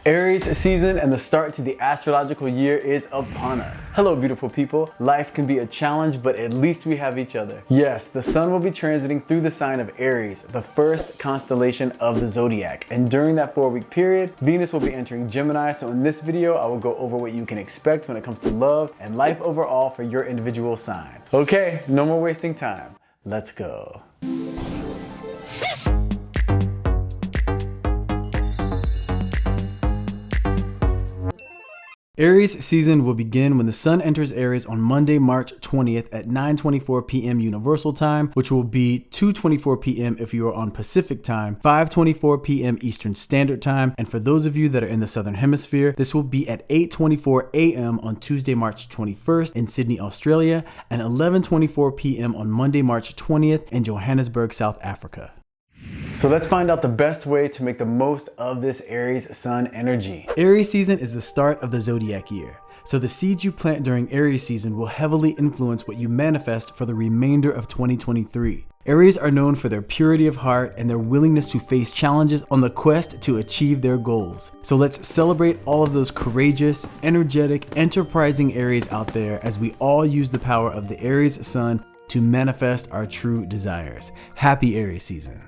Aries season and the start to the astrological year is upon us. Hello beautiful people. Life can be a challenge, but at least we have each other. Yes, the sun will be transiting through the sign of Aries, the first constellation of the zodiac. And during that 4-week period, Venus will be entering Gemini. So in this video, I will go over what you can expect when it comes to love and life overall for your individual sign. Okay, no more wasting time. Let's go. Aries season will begin when the sun enters Aries on Monday, March 20th at 9:24 p.m. Universal Time, which will be 2:24 p.m. if you are on Pacific Time, 5:24 p.m. Eastern Standard Time, and for those of you that are in the Southern Hemisphere, this will be at 8:24 a.m. on Tuesday, March 21st in Sydney, Australia, and 11:24 p.m. on Monday, March 20th in Johannesburg, South Africa. So let's find out the best way to make the most of this Aries sun energy. Aries season is the start of the zodiac year. So the seeds you plant during Aries season will heavily influence what you manifest for the remainder of 2023. Aries are known for their purity of heart and their willingness to face challenges on the quest to achieve their goals. So let's celebrate all of those courageous, energetic, enterprising Aries out there as we all use the power of the Aries sun to manifest our true desires. Happy Aries season.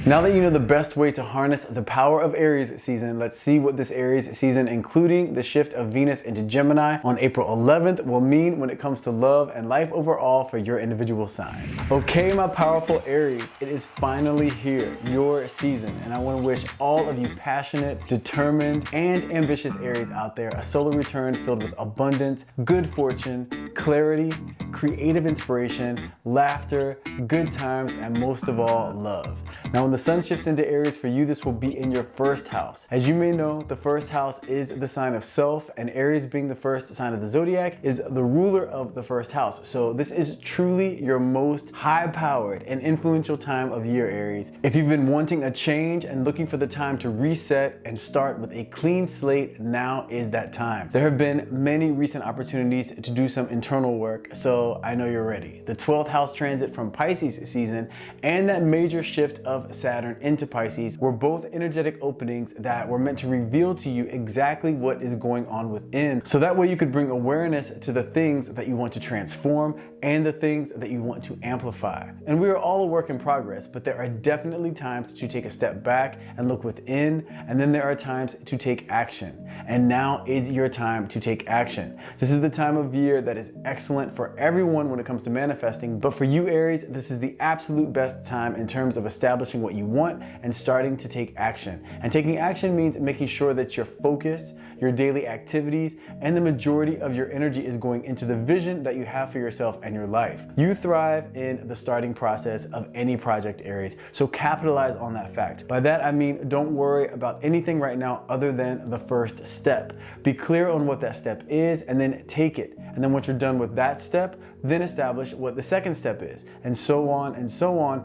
Now that you know the best way to harness the power of Aries season, let's see what this Aries season, including the shift of Venus into Gemini on April 11th, will mean when it comes to love and life overall for your individual sign. Okay, my powerful Aries, it is finally here, your season, and I want to wish all of you passionate, determined, and ambitious Aries out there a solar return filled with abundance, good fortune, clarity, creative inspiration, laughter, good times, and most of all, love. Now, when the sun shifts into Aries for you, this will be in your first house. As you may know, the first house is the sign of self, and Aries being the first sign of the zodiac is the ruler of the first house. So this is truly your most high-powered and influential time of year, Aries. If you've been wanting a change and looking for the time to reset and start with a clean slate, now is that time. There have been many recent opportunities to do some internal work, so I know you're ready. The 12th house transit from Pisces season and that major shift of Saturn into Pisces were both energetic openings that were meant to reveal to you exactly what is going on within. So that way you could bring awareness to the things that you want to transform and the things that you want to amplify. And we are all a work in progress, but there are definitely times to take a step back and look within, and then there are times to take action. And now is your time to take action. This is the time of year that is excellent for everyone when it comes to manifesting, but for you Aries, this is the absolute best time in terms of establishing what you want and starting to take action. And taking action means making sure that your focus, your daily activities, and the majority of your energy is going into the vision that you have for yourself and your life. You thrive in the starting process of any project, Aries, so capitalize on that fact. By that I mean don't worry about anything right now other than the first step. Be clear on what that step is and then take it. And then once you're done with that step, then establish what the second step is, and so on,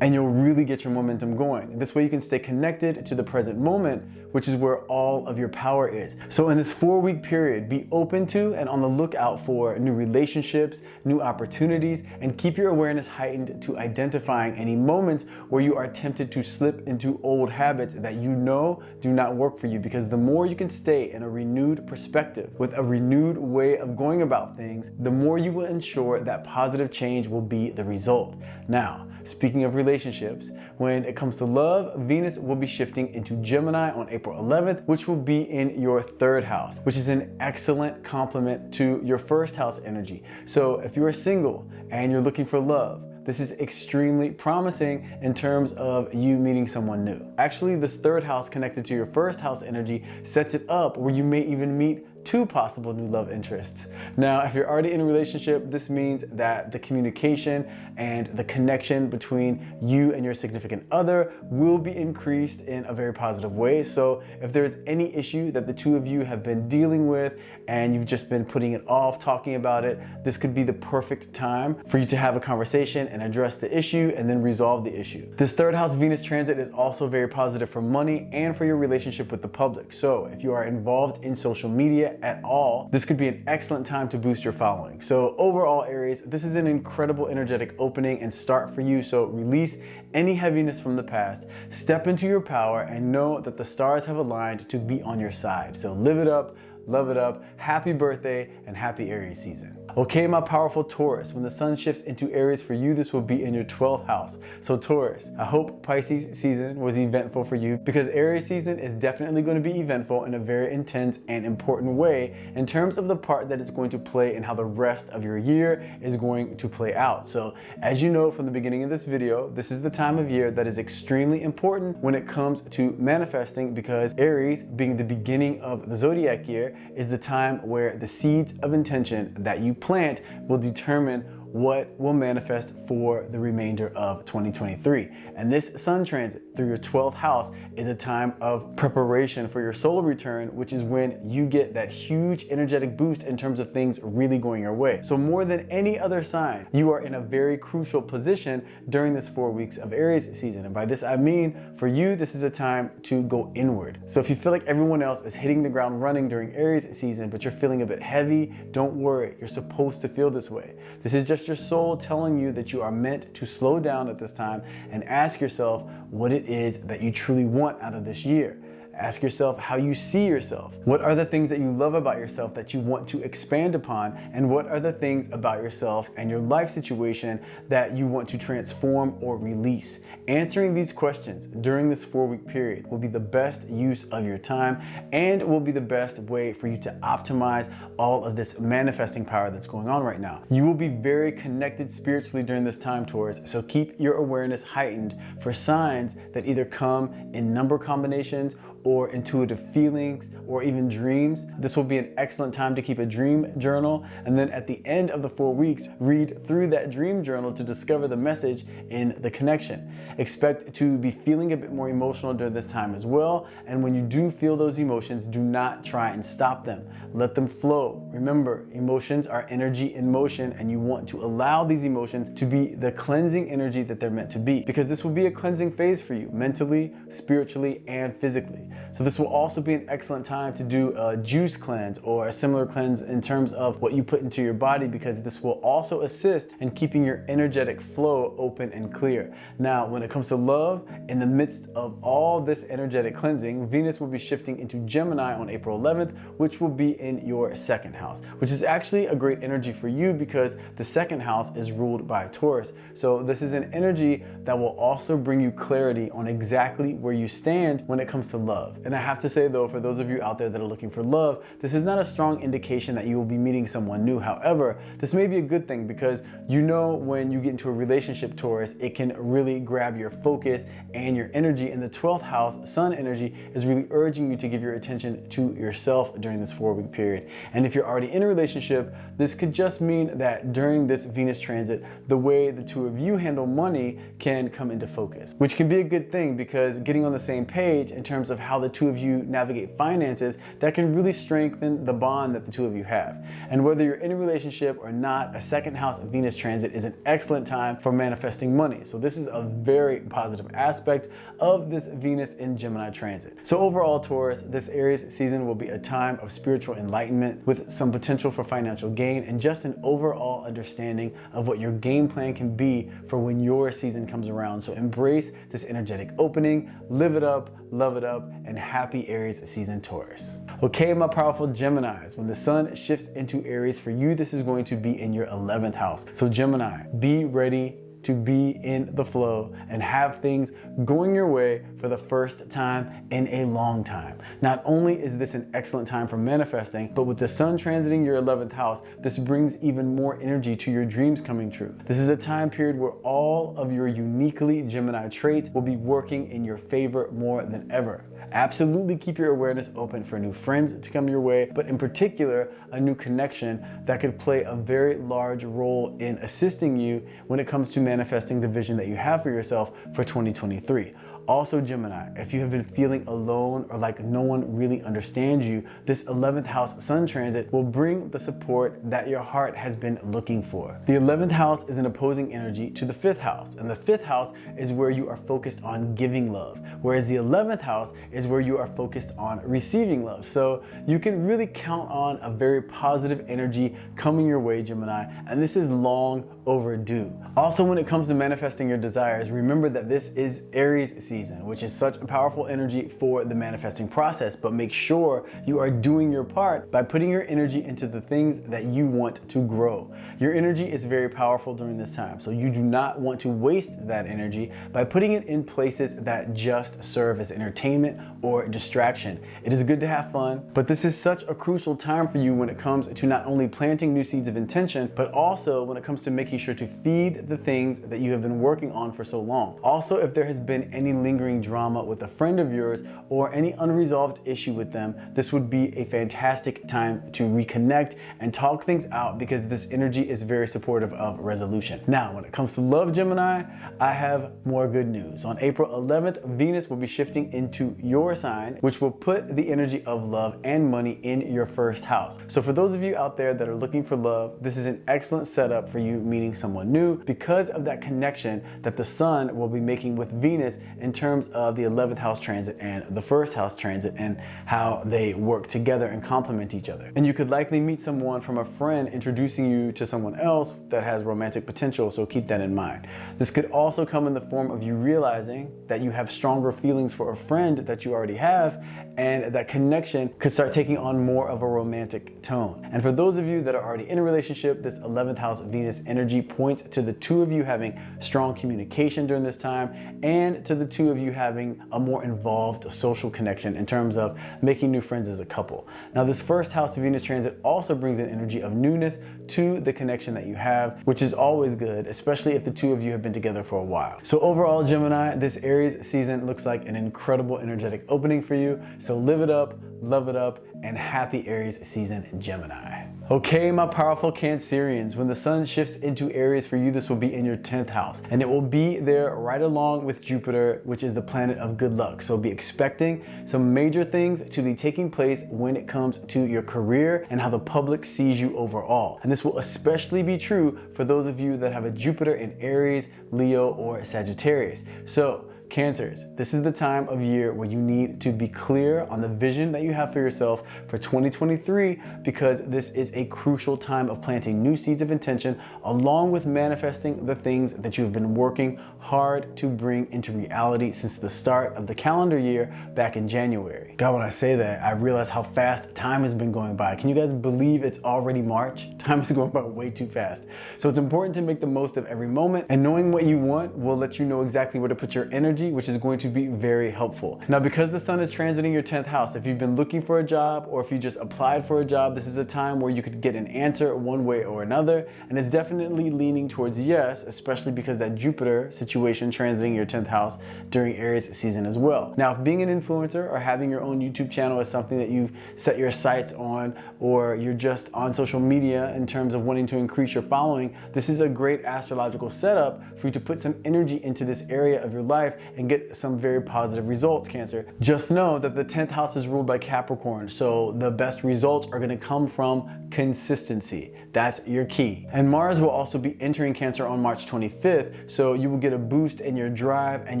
and you'll really get your momentum going. This way you can stay connected to the present moment, which is where all of your power is. So in this 4-week period, be open to and on the lookout for new relationships, new opportunities, and keep your awareness heightened to identifying any moments where you are tempted to slip into old habits that you know do not work for you, because the more you can stay in a renewed perspective with a renewed way of going about things, the more you will ensure that positive change will be the result. Now, speaking of relationships, when it comes to love, Venus will be shifting into Gemini on April 11th, which will be in your 3rd house, which is an excellent complement to your 1st house energy. So if you are single and you're looking for love, this is extremely promising in terms of you meeting someone new. Actually, this 3rd house connected to your 1st house energy sets it up where you may even meet 2 possible new love interests. Now, if you're already in a relationship, this means that the communication and the connection between you and your significant other will be increased in a very positive way. So if there's any issue that the two of you have been dealing with and you've just been putting it off, talking about it, this could be the perfect time for you to have a conversation and address the issue and then resolve the issue. This 3rd house Venus transit is also very positive for money and for your relationship with the public. So if you are involved in social media it at all, this could be an excellent time to boost your following. So overall, Aries, this is an incredible energetic opening and start for you. So release any heaviness from the past, step into your power, and know that the stars have aligned to be on your side. So live it up, love it up, happy birthday, and happy Aries season. Okay, my powerful Taurus, when the sun shifts into Aries for you, this will be in your 12th house. So Taurus, I hope Pisces season was eventful for you, because Aries season is definitely going to be eventful in a very intense and important way in terms of the part that it's going to play and how the rest of your year is going to play out. So as you know from the beginning of this video, this is the time of year that is extremely important when it comes to manifesting, because Aries, being the beginning of the zodiac year, is the time where the seeds of intention that you plant will determine what will manifest for the remainder of 2023. And this sun transit through your 12th house is a time of preparation for your solar return, which is when you get that huge energetic boost in terms of things really going your way. So more than any other sign, you are in a very crucial position during this 4 weeks of Aries season. And by this, I mean, for you, this is a time to go inward. So if you feel like everyone else is hitting the ground running during Aries season, but you're feeling a bit heavy, don't worry. You're supposed to feel this way. This is just your soul telling you that you are meant to slow down at this time and ask yourself what it is that you truly want out of this year. Ask yourself how you see yourself. What are the things that you love about yourself that you want to expand upon? And what are the things about yourself and your life situation that you want to transform or release? Answering these questions during this 4-week period will be the best use of your time and will be the best way for you to optimize all of this manifesting power that's going on right now. You will be very connected spiritually during this time, Taurus, so keep your awareness heightened for signs that either come in number combinations or intuitive feelings, or even dreams. This will be an excellent time to keep a dream journal, and then at the end of the 4 weeks, read through that dream journal to discover the message in the connection. Expect to be feeling a bit more emotional during this time as well, and when you do feel those emotions, do not try and stop them. Let them flow. Remember, emotions are energy in motion, and you want to allow these emotions to be the cleansing energy that they're meant to be, because this will be a cleansing phase for you, mentally, spiritually, and physically. So this will also be an excellent time to do a juice cleanse or a similar cleanse in terms of what you put into your body, because this will also assist in keeping your energetic flow open and clear. Now, when it comes to love, in the midst of all this energetic cleansing, Venus will be shifting into Gemini on April 11th, which will be in your 2nd house, which is actually a great energy for you because the 2nd house is ruled by Taurus. So this is an energy that will also bring you clarity on exactly where you stand when it comes to love. And I have to say though, for those of you out there that are looking for love, this is not a strong indication that you will be meeting someone new. However, this may be a good thing, because you know when you get into a relationship, Taurus, it can really grab your focus and your energy. And the 12th house, sun energy, is really urging you to give your attention to yourself during this 4-week period. And if you're already in a relationship, this could just mean that during this Venus transit, the way the two of you handle money can come into focus, which can be a good thing, because getting on the same page in terms of how the two of you navigate finances, that can really strengthen the bond that the two of you have. And whether you're in a relationship or not, a 2nd house Venus transit is an excellent time for manifesting money. So this is a very positive aspect of this Venus in Gemini transit. So overall, Taurus, this Aries season will be a time of spiritual enlightenment with some potential for financial gain and just an overall understanding of what your game plan can be for when your season comes around. So embrace this energetic opening, live it up, love it up, and happy Aries season, Taurus. Okay, my powerful Geminis, when the sun shifts into Aries for you, this is going to be in your 11th house. So Gemini, be ready to be in the flow and have things going your way for the first time in a long time. Not only is this an excellent time for manifesting, but with the sun transiting your 11th house, this brings even more energy to your dreams coming true. This is a time period where all of your uniquely Gemini traits will be working in your favor more than ever. Absolutely keep your awareness open for new friends to come your way, but in particular, a new connection that could play a very large role in assisting you when it comes to manifesting the vision that you have for yourself for 2023. Also Gemini, if you have been feeling alone or like no one really understands you, this 11th house sun transit will bring the support that your heart has been looking for. The 11th house is an opposing energy to the 5th house, and the 5th house is where you are focused on giving love, whereas the 11th house is where you are focused on receiving love. So you can really count on a very positive energy coming your way, Gemini, and this is long overdue. Also, when it comes to manifesting your desires, remember that this is Aries season, which is such a powerful energy for the manifesting process, but make sure you are doing your part by putting your energy into the things that you want to grow. Your energy is very powerful during this time, so you do not want to waste that energy by putting it in places that just serve as entertainment or distraction. It is good to have fun, but this is such a crucial time for you when it comes to not only planting new seeds of intention, but also when it comes to making sure to feed the things that you have been working on for so long. Also, if there has been any lingering drama with a friend of yours or any unresolved issue with them, this would be a fantastic time to reconnect and talk things out, because this energy is very supportive of resolution. Now, when it comes to love, Gemini, I have more good news. On April 11th, Venus will be shifting into your sign, which will put the energy of love and money in your first house. So for those of you out there that are looking for love, this is an excellent setup for you meeting someone new because of that connection that the sun will be making with Venus in terms of the 11th house transit and the first house transit and how they work together and complement each other. And you could likely meet someone from a friend introducing you to someone else that has romantic potential, so keep that in mind. This could also come in the form of you realizing that you have stronger feelings for a friend that you already have, and that connection could start taking on more of a romantic tone. And for those of you that are already in a relationship, this 11th house Venus energy points to the two of you having strong communication during this time, and to the two of you having a more involved social connection in terms of making new friends as a couple. Now, this first house Venus transit also brings an energy of newness to the connection that you have, which is always good, especially if the two of you have been together for a while. So overall, Gemini, this Aries season looks like an incredible energetic opening for you. So live it up, love it up, and happy Aries season, Gemini. Okay, my powerful Cancerians, when the sun shifts into Aries for you, this will be in your 10th house, and it will be there right along with Jupiter, which is the planet of good luck. So be expecting some major things to be taking place when it comes to your career and how the public sees you overall. And this will especially be true for those of you that have a Jupiter in Aries, Leo, or Sagittarius. So Cancers, this is the time of year where you need to be clear on the vision that you have for yourself for 2023, because this is a crucial time of planting new seeds of intention along with manifesting the things that you've been working hard to bring into reality since the start of the calendar year back in January. God, when I say that, I realize how fast time has been going by. Can you guys believe it's already March? Time is going by way too fast. So it's important to make the most of every moment, and knowing what you want will let you know exactly where to put your energy, which is going to be very helpful. Now, because the sun is transiting your 10th house, if you've been looking for a job or if you just applied for a job, this is a time where you could get an answer one way or another, and it's definitely leaning towards yes, especially because that Jupiter situation transiting your 10th house during Aries season as well. Now, if being an influencer or having your own YouTube channel is something that you've set your sights on, or you're just on social media in terms of wanting to increase your following, this is a great astrological setup for you to put some energy into this area of your life and get some very positive results, Cancer. Just know that the 10th house is ruled by Capricorn, so the best results are going to come from consistency. That's your key. And Mars will also be entering Cancer on March 25th, so you will get a boost in your drive and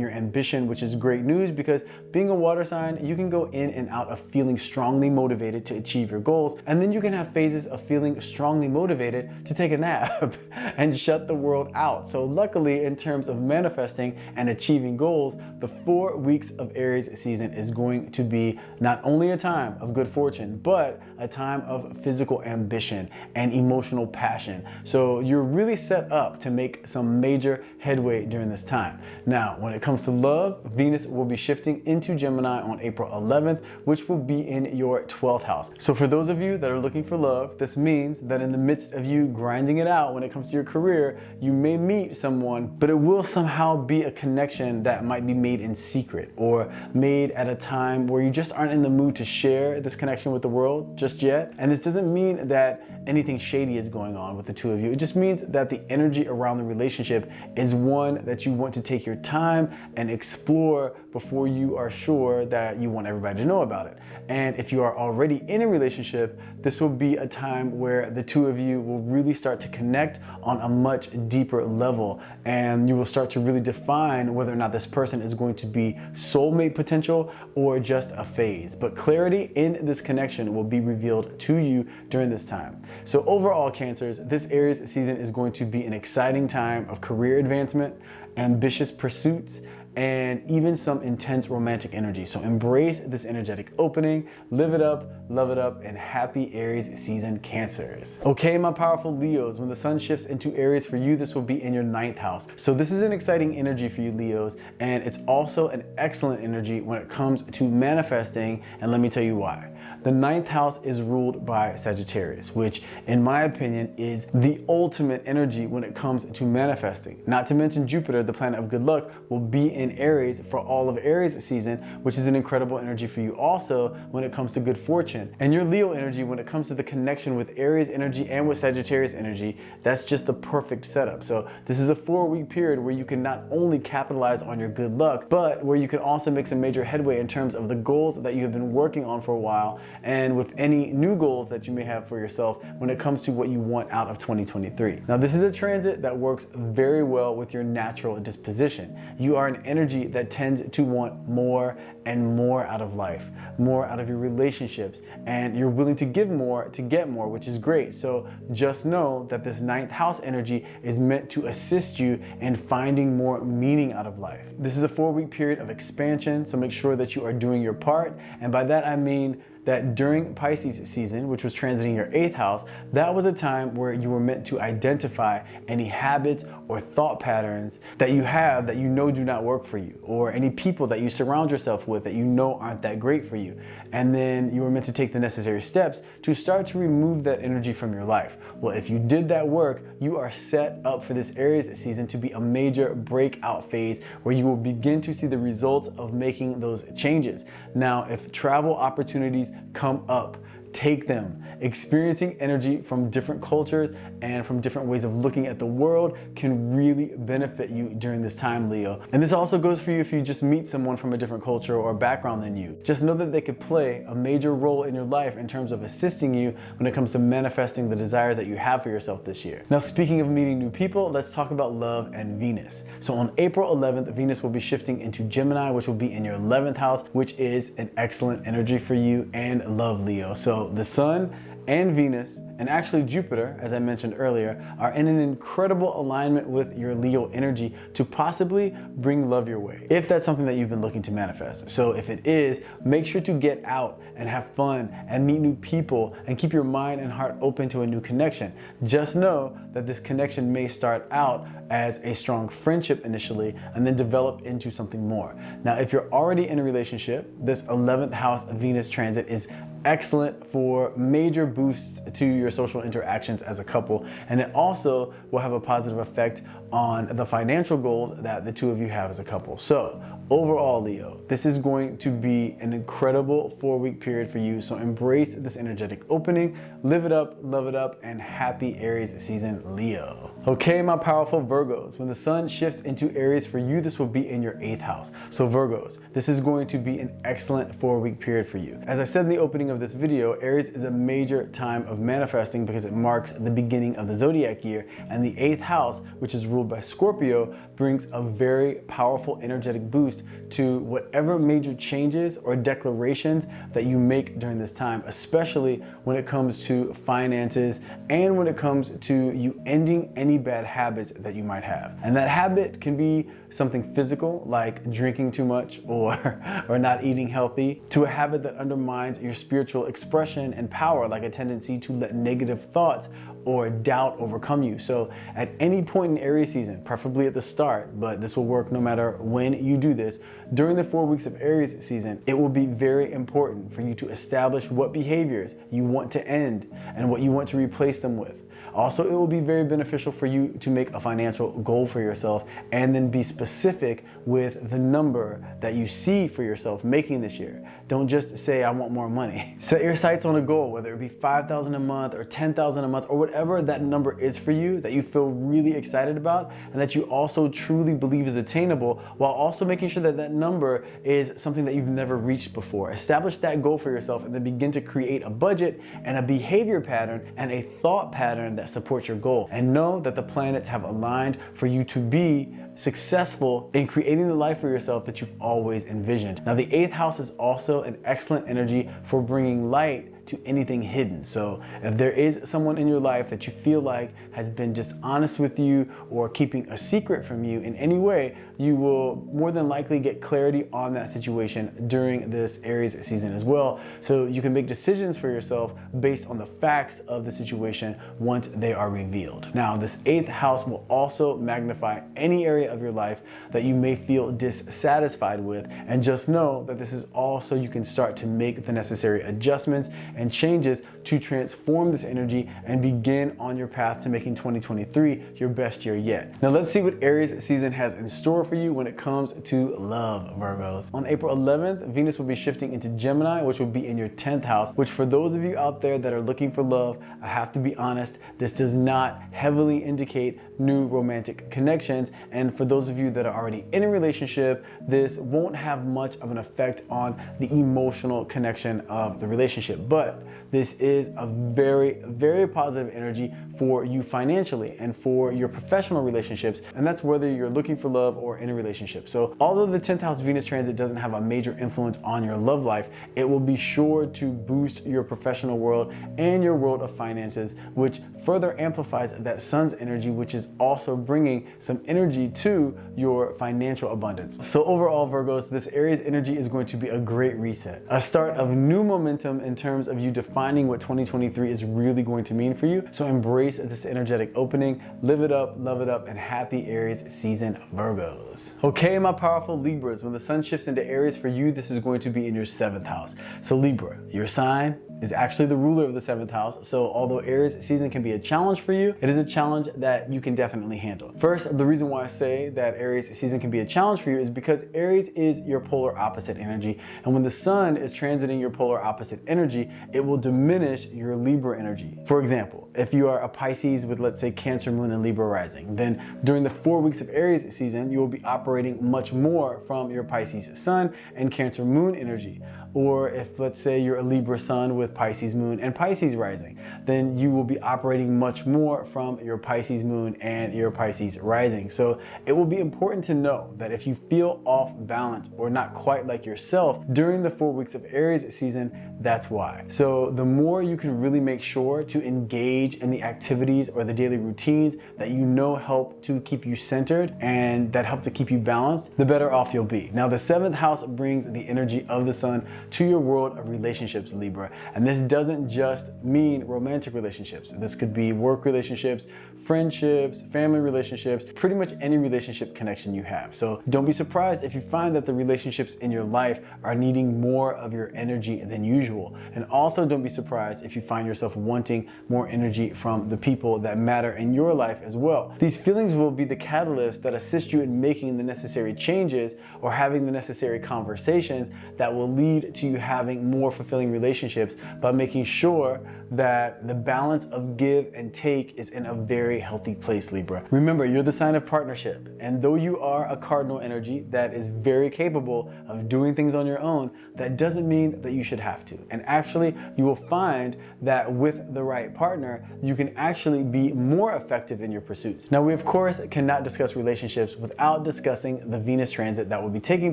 your ambition, which is great news, because being a water sign, you can go in and out of feeling strongly motivated to achieve your goals, and then you can have phases of feeling strongly motivated to take a nap and shut the world out. So luckily, in terms of manifesting and achieving goals, the 4 weeks of Aries season is going to be not only a time of good fortune, but a time of physical ambition and emotional passion. So you're really set up to make some major headway during this time. Now, when it comes to love, Venus will be shifting into Gemini on April 11th, which will be in your 12th house. So for those of you that are looking for love, this means that in the midst of you grinding it out when it comes to your career, you may meet someone, but it will somehow be a connection that might be made in secret or made at a time where you just aren't in the mood to share this connection with the world just yet. And this doesn't mean that anything shady is going on with the two of you. It just means that the energy around the relationship is one that you want to take your time and explore before you are sure that you want everybody to know about it. And if you are already in a relationship, this will be a time where the two of you will really start to connect on a much deeper level, and you will start to really define whether or not this person is going to be soulmate potential or just a phase. But clarity in this connection will be revealed to you during this time. So overall, Cancers, this Aries season is going to be an exciting time of career advancement, ambitious pursuits, and even some intense romantic energy. So embrace this energetic opening, live it up, love it up, and happy Aries season, Cancers. Okay, my powerful Leos, when the sun shifts into Aries for you, this will be in your 9th house. So this is an exciting energy for you, Leos, and it's also an excellent energy when it comes to manifesting, and let me tell you why. The 9th house is ruled by Sagittarius, which in my opinion is the ultimate energy when it comes to manifesting. Not to mention Jupiter, the planet of good luck, will be in Aries for all of Aries season, which is an incredible energy for you also when it comes to good fortune. And your Leo energy, when it comes to the connection with Aries energy and with Sagittarius energy, that's just the perfect setup. So this is a 4-week period where you can not only capitalize on your good luck, but where you can also make some major headway in terms of the goals that you have been working on for a while, and with any new goals that you may have for yourself when it comes to what you want out of 2023. Now, this is a transit that works very well with your natural disposition. You are an energy that tends to want more and more out of life, more out of your relationships, and you're willing to give more to get more, which is great. So just know that this 9th house energy is meant to assist you in finding more meaning out of life. This is a 4-week period of expansion, so make sure that you are doing your part. And by that, I mean that during Pisces season, which was transiting your 8th house, that was a time where you were meant to identify any habits or thought patterns that you have that you know do not work for you, or any people that you surround yourself with that you know aren't that great for you. And then you were meant to take the necessary steps to start to remove that energy from your life. Well, if you did that work, you are set up for this Aries season to be a major breakout phase where you will begin to see the results of making those changes. Now, if travel opportunities come up, take them. Experiencing energy from different cultures and from different ways of looking at the world can really benefit you during this time, Leo. And this also goes for you if you just meet someone from a different culture or background than you. Just know that they could play a major role in your life in terms of assisting you when it comes to manifesting the desires that you have for yourself this year. Now, speaking of meeting new people, let's talk about love and Venus. So on April 11th, Venus will be shifting into Gemini, which will be in your 11th house, which is an excellent energy for you and love, Leo. So the sun and Venus, and actually Jupiter, as I mentioned earlier, are in an incredible alignment with your Leo energy to possibly bring love your way, if that's something that you've been looking to manifest. So if it is, make sure to get out and have fun and meet new people and keep your mind and heart open to a new connection. Just know that this connection may start out as a strong friendship initially and then develop into something more. Now, if you're already in a relationship, this 11th house Venus transit is excellent for major boosts to your social interactions as a couple, and it also will have a positive effect on the financial goals that the two of you have as a couple. So overall, Leo, this is going to be an incredible 4-week period for you. So embrace this energetic opening, live it up, love it up, and happy Aries season, Leo. Okay, my powerful Virgos, when the sun shifts into Aries for you, this will be in your 8th house. So Virgos, this is going to be an excellent 4-week period for you. As I said in the opening of this video, Aries is a major time of manifesting because it marks the beginning of the zodiac year, and the 8th house, which is ruled by Scorpio, brings a very powerful energetic boost to whatever major changes or declarations that you make during this time, especially when it comes to finances and when it comes to you ending any bad habits that you might have. And that habit can be something physical, like drinking too much or not eating healthy, to a habit that undermines your spiritual expression and power, like a tendency to let negative thoughts or doubt overcome you. So at any point in Aries season, preferably at the start, but this will work no matter when you do this, during the 4 weeks of Aries season, it will be very important for you to establish what behaviors you want to end and what you want to replace them with. Also, it will be very beneficial for you to make a financial goal for yourself and then be specific with the number that you see for yourself making this year. Don't just say, I want more money. Set your sights on a goal, whether it be $5,000 a month or $10,000 a month or whatever that number is for you that you feel really excited about and that you also truly believe is attainable, while also making sure that that number is something that you've never reached before. Establish that goal for yourself and then begin to create a budget and a behavior pattern and a thought pattern that supports your goal. And know that the planets have aligned for you to be successful in creating the life for yourself that you've always envisioned. Now, the 8th house is also an excellent energy for bringing light to anything hidden. So if there is someone in your life that you feel like has been dishonest with you or keeping a secret from you in any way, you will more than likely get clarity on that situation during this Aries season as well. So you can make decisions for yourself based on the facts of the situation once they are revealed. Now, this 8th house will also magnify any area of your life that you may feel dissatisfied with, and just know that this is all so you can start to make the necessary adjustments and changes to transform this energy and begin on your path to making 2023 your best year yet. Now, let's see what Aries season has in store for you when it comes to love, Virgos. On April 11th, Venus will be shifting into Gemini, which will be in your 10th house, which for those of you out there that are looking for love, I have to be honest, this does not heavily indicate new romantic connections. And for those of you that are already in a relationship, this won't have much of an effect on the emotional connection of the relationship. But this is a very, very positive energy for you financially and for your professional relationships. And that's whether you're looking for love or in a relationship. So although the 10th house Venus transit doesn't have a major influence on your love life, it will be sure to boost your professional world and your world of finances, which further amplifies that sun's energy, which is also bringing some energy to your financial abundance. So overall, Virgos, this Aries energy is going to be a great reset, a start of new momentum in terms of you defining what 2023 is really going to mean for you. So embrace this energetic opening, live it up, love it up, and happy Aries season, Virgos. Okay, my powerful Libras, when the sun shifts into Aries for you, this is going to be in your 7th house. So Libra, your sign is actually the ruler of the 7th house. So although Aries season can be a challenge for you, it is a challenge that you can definitely handle. First, the reason why I say that Aries season can be a challenge for you is because Aries is your polar opposite energy. And when the sun is transiting your polar opposite energy, it will diminish your Libra energy. For example, if you are a Pisces with, let's say, Cancer moon and Libra rising, then during the 4 weeks of Aries season, you will be operating much more from your Pisces sun and Cancer moon energy. Or if, let's say, you're a Libra sun with Pisces moon and Pisces rising, then you will be operating much more from your Pisces moon and your Pisces rising. So it will be important to know that if you feel off balance or not quite like yourself during the 4 weeks of Aries season, that's why. So the more you can really make sure to engage in the activities or the daily routines that you know help to keep you centered and that help to keep you balanced, the better off you'll be. Now, the 7th house brings the energy of the sun to your world of relationships, Libra. And this doesn't just mean romantic relationships. This could be work relationships, friendships, family relationships, pretty much any relationship connection you have. So don't be surprised if you find that the relationships in your life are needing more of your energy than usual. And also don't be surprised if you find yourself wanting more energy from the people that matter in your life as well. These feelings will be the catalyst that assist you in making the necessary changes or having the necessary conversations that will lead to you having more fulfilling relationships by making sure that the balance of give and take is in a very healthy place, Libra. Remember, you're the sign of partnership, and though you are a cardinal energy that is very capable of doing things on your own, that doesn't mean that you should have to. And actually, you will find that with the right partner, you can actually be more effective in your pursuits. Now, we of course cannot discuss relationships without discussing the Venus transit that will be taking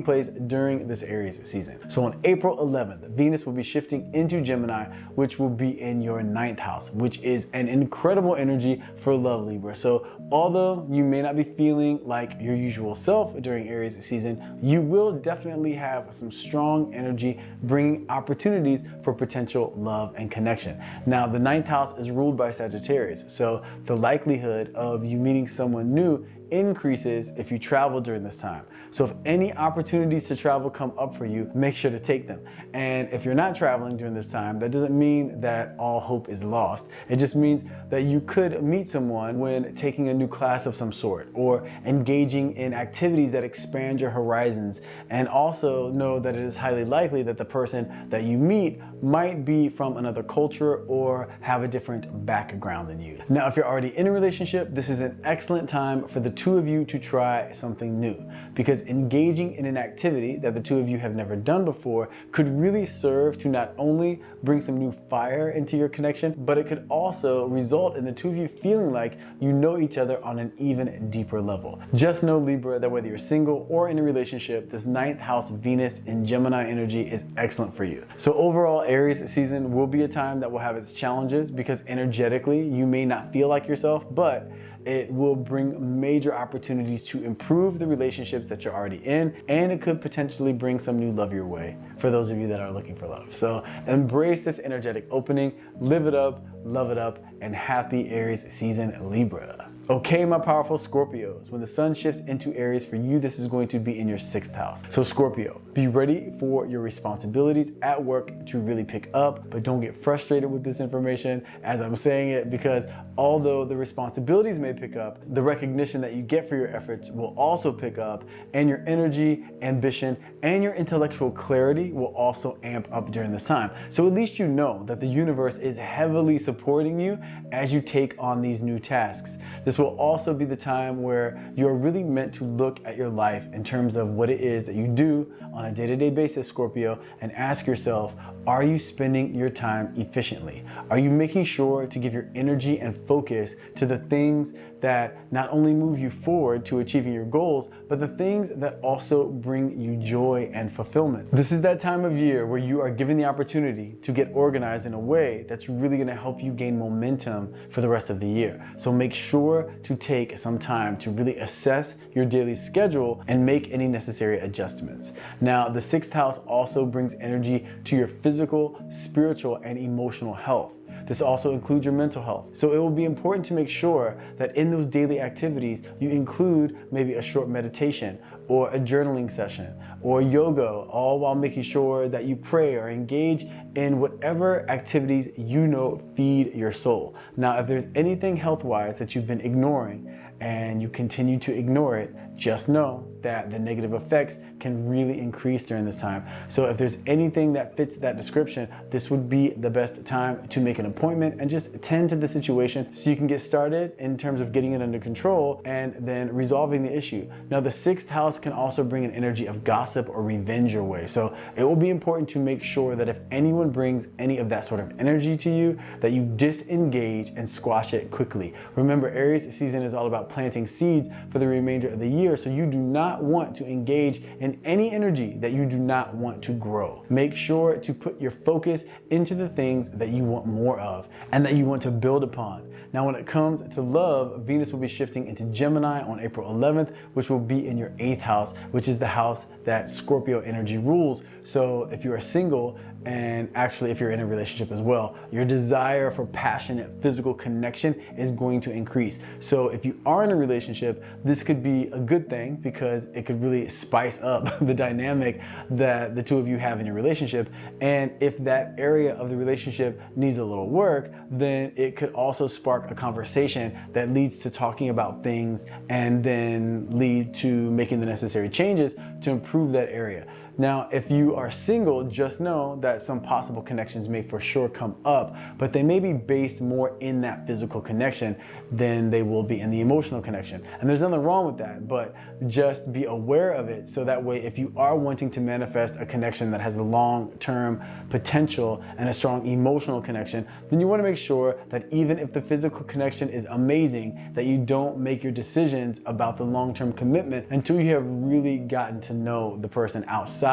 place during this Aries season. So on April 11th, Venus will be shifting into Gemini, which will be in your 9th house, which is an incredible energy for love, Libra. So although you may not be feeling like your usual self during Aries season, you will definitely have some strong energy bringing opportunities for potential love and connection. Now, the 9th house is ruled by Sagittarius, so the likelihood of you meeting someone new increases if you travel during this time. So if any opportunities to travel come up for you, make sure to take them. And if you're not traveling during this time, that doesn't mean that all hope is lost. It just means that you could meet someone when taking a new class of some sort or engaging in activities that expand your horizons. And also know that it is highly likely that the person that you meet might be from another culture or have a different background than you. Now, if you're already in a relationship, this is an excellent time for the two of you to try something new, because engaging in an activity that the two of you have never done before could really serve to not only bring some new fire into your connection, but it could also result in the two of you feeling like you know each other on an even deeper level. Just know, Libra, that whether you're single or in a relationship, this 9th house Venus in Gemini energy is excellent for you. So overall, Aries season will be a time that will have its challenges because energetically you may not feel like yourself, but it will bring major opportunities to improve the relationships that you're already in, and it could potentially bring some new love your way for those of you that are looking for love. So embrace this energetic opening, live it up, love it up, and happy Aries season, Libra. Okay, my powerful Scorpios, when the sun shifts into Aries for you, this is going to be in your 6th house. So Scorpio, be ready for your responsibilities at work to really pick up, but don't get frustrated with this information as I'm saying it, because although the responsibilities may pick up, the recognition that you get for your efforts will also pick up, and your energy, ambition, and your intellectual clarity will also amp up during this time. So at least you know that the universe is heavily supporting you as you take on these new tasks. This will also be the time where you're really meant to look at your life in terms of what it is that you do on a day-to-day basis, Scorpio, and ask yourself, are you spending your time efficiently? Are you making sure to give your energy and focus to the things that not only move you forward to achieving your goals, but the things that also bring you joy and fulfillment? This is that time of year where you are given the opportunity to get organized in a way that's really going to help you gain momentum for the rest of the year. So make sure to take some time to really assess your daily schedule and make any necessary adjustments. Now, the 6th house also brings energy to your physical, spiritual, and emotional health. This also includes your mental health. So it will be important to make sure that in those daily activities, you include maybe a short meditation or a journaling session or yoga, all while making sure that you pray or engage in whatever activities you know feed your soul. Now, if there's anything health-wise that you've been ignoring and you continue to ignore it, just know that the negative effects can really increase during this time. So if there's anything that fits that description, this would be the best time to make an appointment and just tend to the situation so you can get started in terms of getting it under control and then resolving the issue. Now, the 6th house can also bring an energy of gossip or revenge your way. So it will be important to make sure that if anyone brings any of that sort of energy to you, that you disengage and squash it quickly. Remember, Aries season is all about planting seeds for the remainder of the year, so you do not want to engage in any energy that you do not want to grow. Make sure to put your focus into the things that you want more of and that you want to build upon. Now, when it comes to love, Venus will be shifting into Gemini on April 11th, which will be in your 8th house, which is the house that Scorpio energy rules. So if you are single, and actually if you're in a relationship as well, your desire for passionate physical connection is going to increase. So if you are in a relationship, this could be a good thing because it could really spice up the dynamic that the two of you have in your relationship. And if that area of the relationship needs a little work, then it could also spark a conversation that leads to talking about things and then lead to making the necessary changes to improve that area. Now, if you are single, just know that some possible connections may for sure come up, but they may be based more in that physical connection than they will be in the emotional connection. And there's nothing wrong with that, but just be aware of it so that way if you are wanting to manifest a connection that has a long-term potential and a strong emotional connection, then you want to make sure that even if the physical connection is amazing, that you don't make your decisions about the long-term commitment until you have really gotten to know the person outside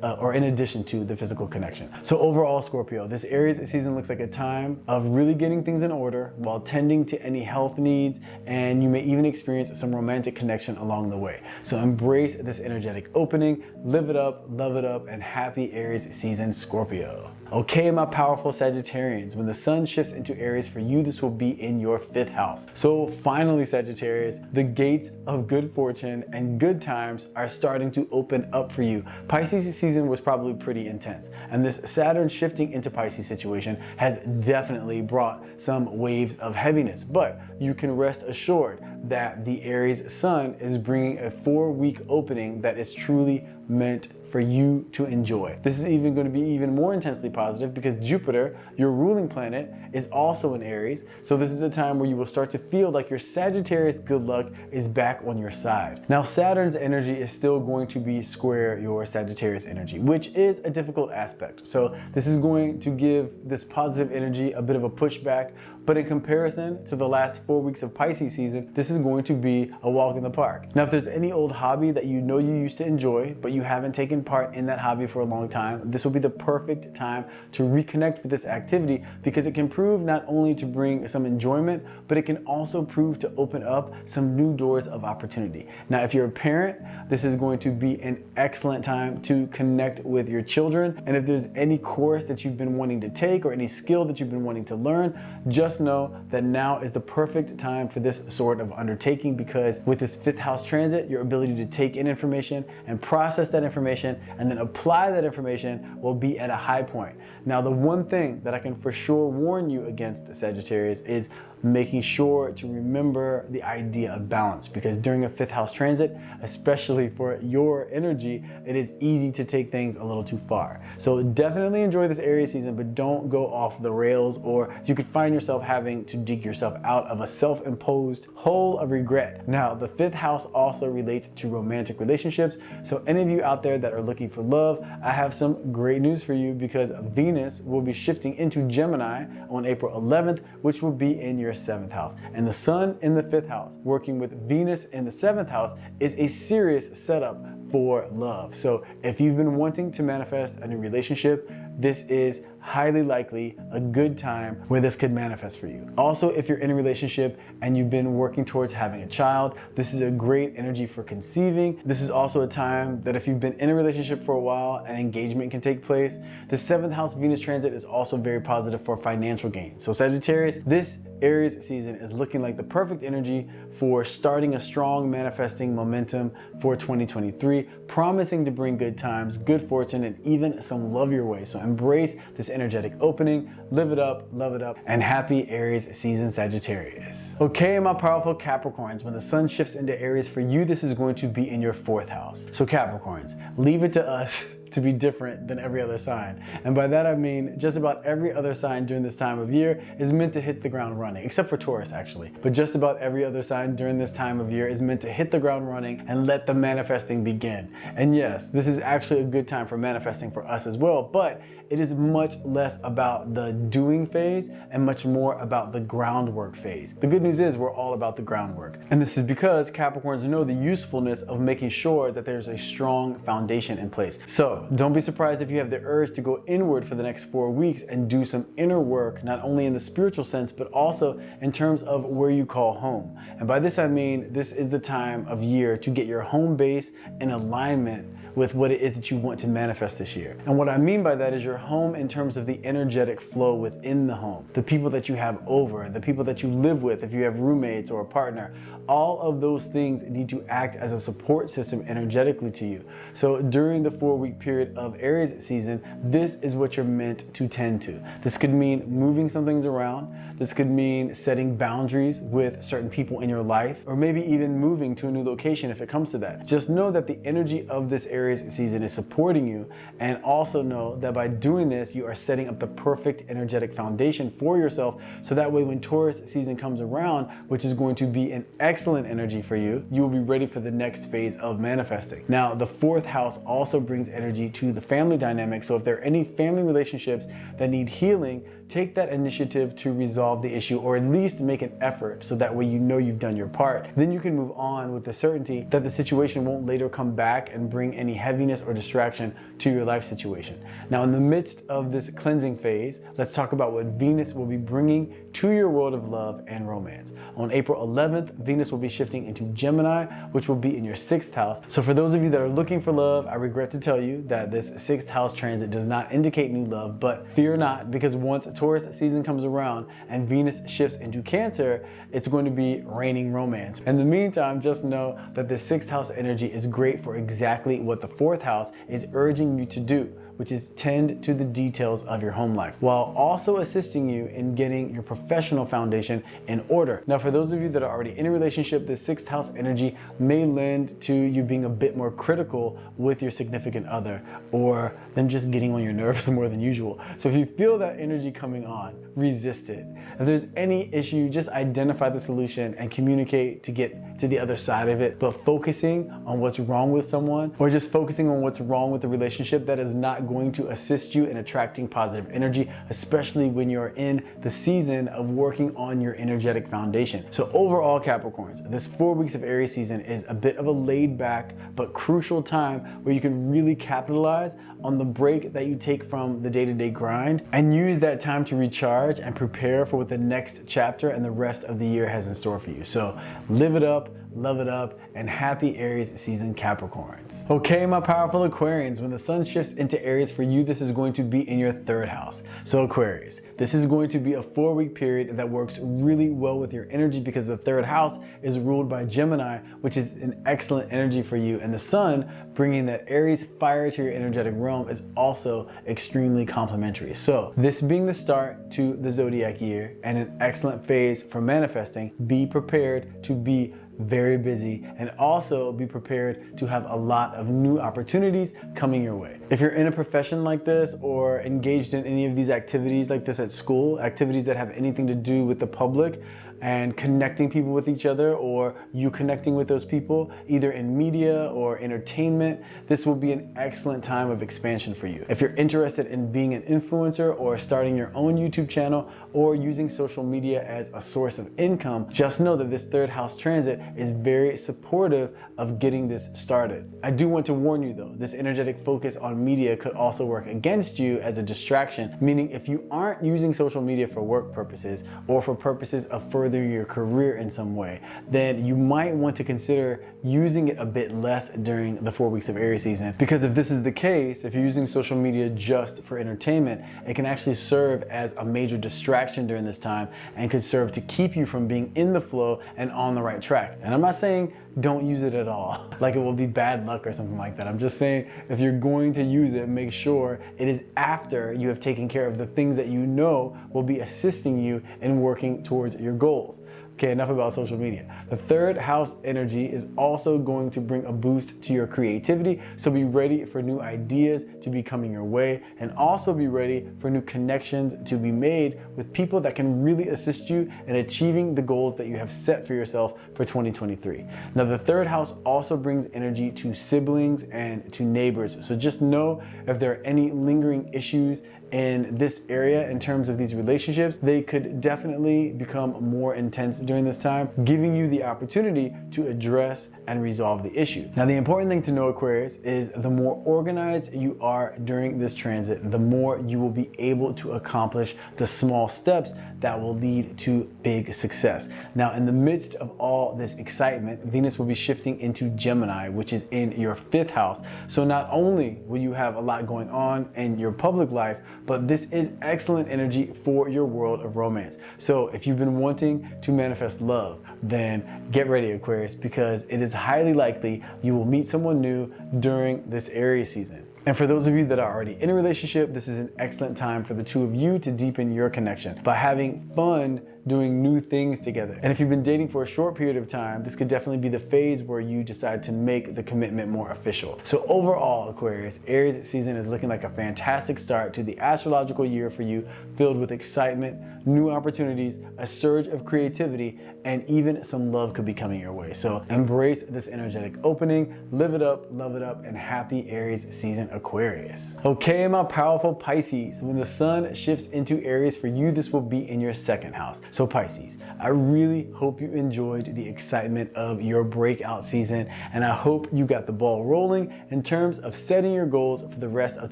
or in addition to the physical connection. So overall, Scorpio, this Aries season looks like a time of really getting things in order while tending to any health needs, and you may even experience some romantic connection along the way. So embrace this energetic opening, live it up, love it up, and happy Aries season, Scorpio. Okay, my powerful Sagittarians, when the sun shifts into Aries for you, this will be in your 5th house. So finally, Sagittarius, the gates of good fortune and good times are starting to open up for you. Pisces season was probably pretty intense, and this Saturn shifting into Pisces situation has definitely brought some waves of heaviness, but you can rest assured that the Aries sun is bringing a 4-week opening that is truly meant for you to enjoy. This is even going to be even more intensely positive because Jupiter, your ruling planet, is also in Aries. So this is a time where you will start to feel like your Sagittarius good luck is back on your side. Now, Saturn's energy is still going to be square your Sagittarius energy, which is a difficult aspect. So this is going to give this positive energy a bit of a pushback, but in comparison to the last 4 weeks of Pisces season, this is going to be a walk in the park. Now, if there's any old hobby that you know you used to enjoy, but you haven't taken part in that hobby for a long time, this will be the perfect time to reconnect with this activity because it can prove not only to bring some enjoyment, but it can also prove to open up some new doors of opportunity. Now, if you're a parent, this is going to be an excellent time to connect with your children. And if there's any course that you've been wanting to take or any skill that you've been wanting to learn, just know that now is the perfect time for this sort of undertaking because with this 5th house transit, your ability to take in information and process that information and then apply that information will be at a high point. Now, the one thing that I can for sure warn you against, Sagittarius, is making sure to remember the idea of balance because during a 5th house transit, especially for your energy, it is easy to take things a little too far. So definitely enjoy this Aries season, but don't go off the rails or you could find yourself having to dig yourself out of a self-imposed hole of regret. Now, the 5th house also relates to romantic relationships. So any of you out there that are looking for love, I have some great news for you because Venus will be shifting into Gemini on April 11th, which will be in your 7th house. And the sun in the 5th house working with Venus in the 7th house is a serious setup for love. So if you've been wanting to manifest a new relationship, this is highly likely a good time where this could manifest for you. Also, if you're in a relationship and you've been working towards having a child, this is a great energy for conceiving. This is also a time that if you've been in a relationship for a while, an engagement can take place. The 7th house Venus transit is also very positive for financial gain. So Sagittarius, this Aries season is looking like the perfect energy for starting a strong manifesting momentum for 2023, promising to bring good times, good fortune, and even some love your way. So embrace this energetic opening, live it up, love it up, and happy Aries season, Sagittarius. Okay, my powerful Capricorns, when the sun shifts into Aries for you, this is going to be in your 4th house. So Capricorns, leave it to us to be different than every other sign. And by that I mean just about every other sign during this time of year is meant to hit the ground running, except for Taurus actually. But just about every other sign during this time of year is meant to hit the ground running and let the manifesting begin. And yes, this is actually a good time for manifesting for us as well, but it is much less about the doing phase and much more about the groundwork phase. The good news is we're all about the groundwork. And this is because Capricorns know the usefulness of making sure that there's a strong foundation in place. So don't be surprised if you have the urge to go inward for the next 4 weeks and do some inner work, not only in the spiritual sense, but also in terms of where you call home. And by this I mean, this is the time of year to get your home base in alignment with what it is that you want to manifest this year. And what I mean by that is your home in terms of the energetic flow within the home, the people that you have over, the people that you live with, if you have roommates or a partner, all of those things need to act as a support system energetically to you. So during the 4-week period of Aries season, this is what you're meant to tend to. This could mean moving some things around. This could mean setting boundaries with certain people in your life, or maybe even moving to a new location if it comes to that. Just know that the energy of this Aries season is supporting you, and also know that by doing this, you are setting up the perfect energetic foundation for yourself, so that way when Taurus season comes around, which is going to be an excellent energy for you, you will be ready for the next phase of manifesting. Now, the 4th house also brings energy to the family dynamic, so if there are any family relationships that need healing, take that initiative to resolve the issue, or at least make an effort so that way you know you've done your part. Then you can move on with the certainty that the situation won't later come back and bring any heaviness or distraction to your life situation. Now, in the midst of this cleansing phase, let's talk about what Venus will be bringing to your world of love and romance. On April 11th, Venus will be shifting into Gemini, which will be in your 6th house. So for those of you that are looking for love, I regret to tell you that this 6th house transit does not indicate new love, but fear not, because once Taurus season comes around and Venus shifts into Cancer, it's going to be raining romance. In the meantime, just know that the 6th house energy is great for exactly what the 4th house is urging you to do, which is tend to the details of your home life, while also assisting you in getting your professional foundation in order. Now, for those of you that are already in a relationship, the 6th house energy may lend to you being a bit more critical with your significant other, or them just getting on your nerves more than usual. So if you feel that energy coming on, resist it. If there's any issue, just identify the solution and communicate to get to the other side of it. But focusing on what's wrong with someone, or just focusing on what's wrong with the relationship, that is not going to assist you in attracting positive energy, especially when you're in the season of working on your energetic foundation. So overall, Capricorns, this 4 weeks of Aries season is a bit of a laid back but crucial time where you can really capitalize on the break that you take from the day-to-day grind and use that time to recharge and prepare for what the next chapter and the rest of the year has in store for you. So live it up, love it up, and happy Aries season, Capricorns. Okay, my powerful Aquarians, when the sun shifts into Aries for you, this is going to be in your 3rd house. So Aquarius, this is going to be a 4-week period that works really well with your energy, because the 3rd house is ruled by Gemini, which is an excellent energy for you, and the sun bringing that Aries fire to your energetic realm is also extremely complementary. So this being the start to the zodiac year and an excellent phase for manifesting, be prepared to be very busy, and also be prepared to have a lot of new opportunities coming your way. If you're in a profession like this, or engaged in any of these activities like this at school, activities that have anything to do with the public and connecting people with each other, or you connecting with those people either in media or entertainment, this will be an excellent time of expansion for you. If you're interested in being an influencer, or starting your own YouTube channel, or using social media as a source of income, just know that this 3rd house transit is very supportive of getting this started. I do want to warn you though, this energetic focus on media could also work against you as a distraction, meaning if you aren't using social media for work purposes, or for purposes of furthering your career in some way, then you might want to consider using it a bit less during the 4 weeks of Aries season. Because if this is the case, if you're using social media just for entertainment, it can actually serve as a major distraction during this time, and could serve to keep you from being in the flow and on the right track. And I'm not saying don't use it at all, like it will be bad luck or something like that. I'm just saying, if you're going to use it, make sure it is after you have taken care of the things that you know will be assisting you in working towards your goals. Okay, enough about social media. The 3rd house energy is also going to bring a boost to your creativity, so be ready for new ideas to be coming your way, and also be ready for new connections to be made with people that can really assist you in achieving the goals that you have set for yourself for 2023. Now, the 3rd house also brings energy to siblings and to neighbors, so just know if there are any lingering issues in this area in terms of these relationships, they could definitely become more intense during this time, giving you the opportunity to address and resolve the issue. Now, the important thing to know, Aquarius, is the more organized you are during this transit, the more you will be able to accomplish the small steps that will lead to big success. Now, in the midst of all this excitement, Venus will be shifting into Gemini, which is in your 5th house. So not only will you have a lot going on in your public life, but this is excellent energy for your world of romance. So if you've been wanting to manifest love, then get ready, Aquarius, because it is highly likely you will meet someone new during this Aries season. And for those of you that are already in a relationship, this is an excellent time for the two of you to deepen your connection by having fun doing new things together. And if you've been dating for a short period of time, this could definitely be the phase where you decide to make the commitment more official. So overall, Aquarius, Aries season is looking like a fantastic start to the astrological year for you, filled with excitement, new opportunities, a surge of creativity, and even some love could be coming your way. So embrace this energetic opening, live it up, love it up, and happy Aries season, Aquarius. Okay, my powerful Pisces, when the sun shifts into Aries for you, this will be in your second house. So Pisces, I really hope you enjoyed the excitement of your breakout season, and I hope you got the ball rolling in terms of setting your goals for the rest of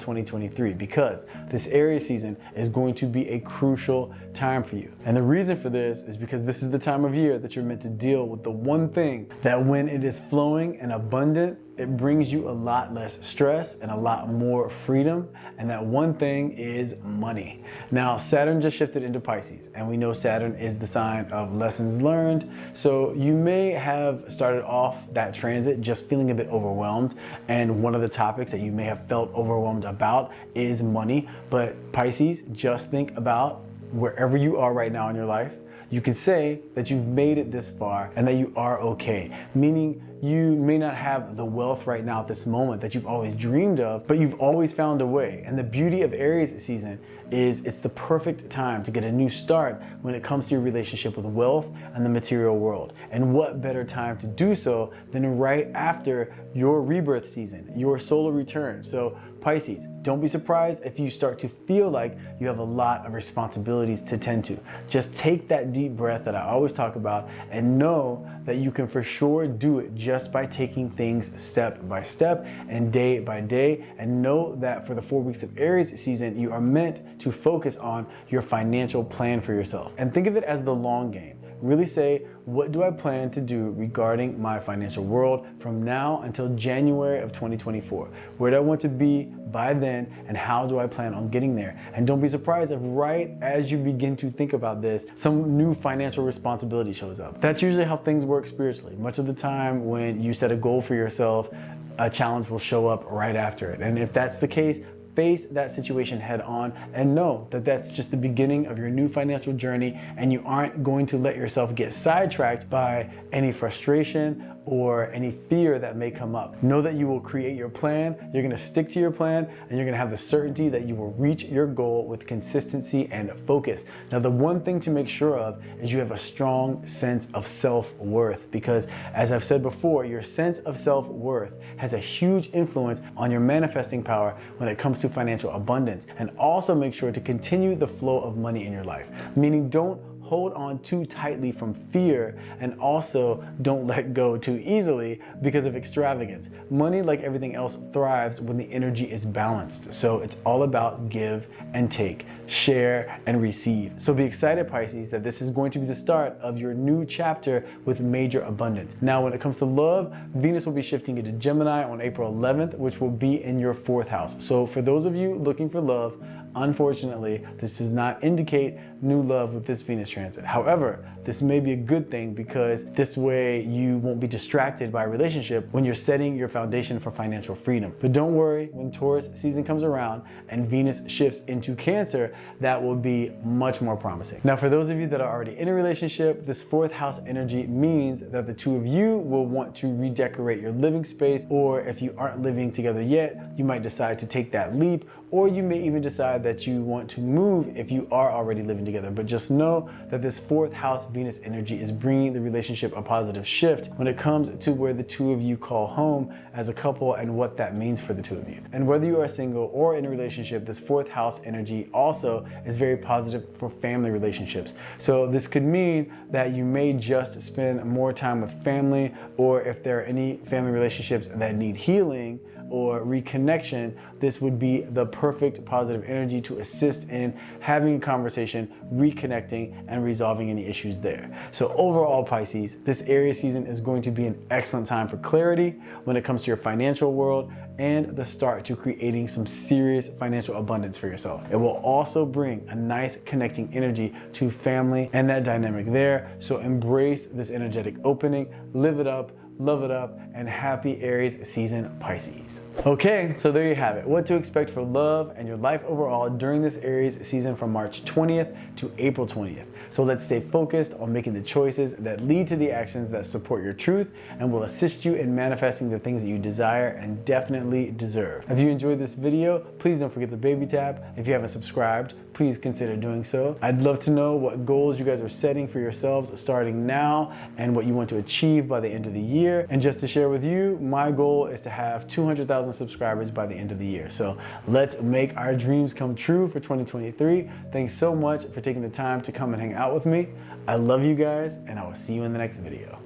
2023, because this Aries season is going to be a crucial time for you. And the reason for this is because this is the time of year that you're meant to deal with the one thing that when it is flowing and abundant, it brings you a lot less stress and a lot more freedom. And that one thing is money. Now, Saturn just shifted into Pisces, and we know Saturn is the sign of lessons learned. So you may have started off that transit just feeling a bit overwhelmed. And one of the topics that you may have felt overwhelmed about is money. But Pisces, just think about wherever you are right now in your life. You can say that you've made it this far and that you are okay, meaning you may not have the wealth right now at this moment that you've always dreamed of, but you've always found a way. And the beauty of Aries season is it's the perfect time to get a new start when it comes to your relationship with wealth and the material world. And what better time to do so than right after your rebirth season, your solar return. So Pisces, don't be surprised if you start to feel like you have a lot of responsibilities to tend to. Just take that deep breath that I always talk about and know that you can for sure do it just by taking things step by step and day by day. And know that for the 4 weeks of Aries season, you are meant to focus on your financial plan for yourself. And think of it as the long game. Really say, what do I plan to do regarding my financial world from now until January of 2024? Where do I want to be by then, and how do I plan on getting there? And don't be surprised if right as you begin to think about this, some new financial responsibility shows up. That's usually how things work spiritually. Much of the time when you set a goal for yourself, a challenge will show up right after it. And if that's the case, face that situation head on and know that that's just the beginning of your new financial journey, and you aren't going to let yourself get sidetracked by any frustration or any fear that may come up. Know that you will create your plan, you're gonna stick to your plan, and you're gonna have the certainty that you will reach your goal with consistency and focus. Now, the one thing to make sure of is you have a strong sense of self-worth, because as I've said before, your sense of self-worth has a huge influence on your manifesting power when it comes to financial abundance. And also make sure to continue the flow of money in your life, meaning don't hold on too tightly from fear, and also don't let go too easily because of extravagance. Money, like everything else, thrives when the energy is balanced. So it's all about give and take, share and receive. So be excited, Pisces, that this is going to be the start of your new chapter with major abundance. Now, when it comes to love, Venus will be shifting into Gemini on April 11th, which will be in your 4th house. So for those of you looking for love, unfortunately, this does not indicate new love with this Venus transit. However, this may be a good thing, because this way you won't be distracted by a relationship when you're setting your foundation for financial freedom. But don't worry, when Taurus season comes around and Venus shifts into Cancer, that will be much more promising. Now, for those of you that are already in a relationship, this 4th house energy means that the two of you will want to redecorate your living space, or if you aren't living together yet, you might decide to take that leap, or you may even decide that you want to move if you are already living together. But just know that this 4th house Venus energy is bringing the relationship a positive shift when it comes to where the two of you call home as a couple and what that means for the two of you. And whether you are single or in a relationship, this 4th house energy also is very positive for family relationships. So this could mean that you may just spend more time with family, or if there are any family relationships that need healing or reconnection, this would be the perfect positive energy to assist in having a conversation, reconnecting, and resolving any issues there. So overall, Pisces, this Aries season is going to be an excellent time for clarity when it comes to your financial world and the start to creating some serious financial abundance for yourself. It will also bring a nice connecting energy to family and that dynamic there. So embrace this energetic opening, live it up, love it up, and happy Aries season, Pisces. Okay, so there you have it. What to expect for love and your life overall during this Aries season from March 20th to April 20th. So let's stay focused on making the choices that lead to the actions that support your truth and will assist you in manifesting the things that you desire and definitely deserve. If you enjoyed this video, please don't forget the baby tap. If you haven't subscribed, please consider doing so. I'd love to know what goals you guys are setting for yourselves starting now and what you want to achieve by the end of the year. And just to share with you, my goal is to have 200,000 subscribers by the end of the year. So let's make our dreams come true for 2023. Thanks so much for taking the time to come and hang out with me. I love you guys, and I will see you in the next video.